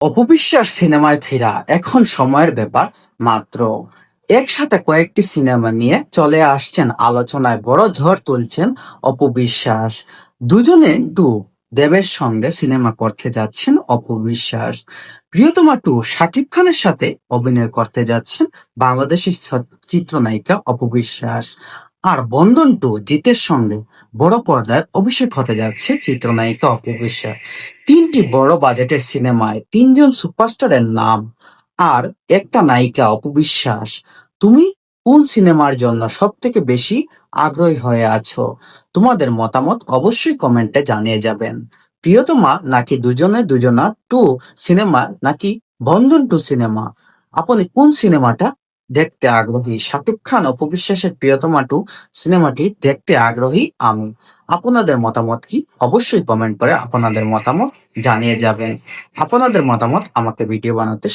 অপবিশ্বাস সিনেমায় ফেরা এখন সময়ের ব্যাপার মাত্র। একসাথে কয়েকটি সিনেমা নিয়ে চলে আসছেন আলোচনায়, বড় ঝড় তুলছেন অপবিশ্বাস। দুজনে টু দেবের সঙ্গে সিনেমা করতে যাচ্ছেন অপবিশ্বাস। প্রিয়তমা টু শাকিব খানের সাথে অভিনয় করতে যাচ্ছেন বাংলাদেশি চিত্রনায়িকা অপবিশ্বাস। আর বন্ধন টু জিতের সঙ্গে বড় পর্দায় অভিষেক হতে যাচ্ছে চিত্রনায়িকা অপবিশ্বাস। তিনটি বড় বাজেটের সিনেমায় তিনজন সুপারস্টারের নাম আর একটা নায়িকা অপবিশ্বাস। তুমি কোন সিনেমার জন্য সব থেকে বেশি আগ্রহী হয়ে আছো? তোমাদের মতামত অবশ্যই কমেন্টে জানিয়ে যাবেন। প্রিয়তমা নাকি দুজনে দুজনা টু সিনেমা নাকি বন্ধন টু সিনেমা, আপনি কোন সিনেমাটা দেখতে আগ্রহী? শাকিব খান অপবিশ্বাসের প্রিয়তমা টু সিনেমাটি দেখতে আগ্রহী আমি। আপনাদের মতামত কি? অবশ্যই কমেন্ট করে আপনাদের মতামত জানিয়ে যাবেন। আপনাদের মতামত আমাকে ভিডিও বানাতে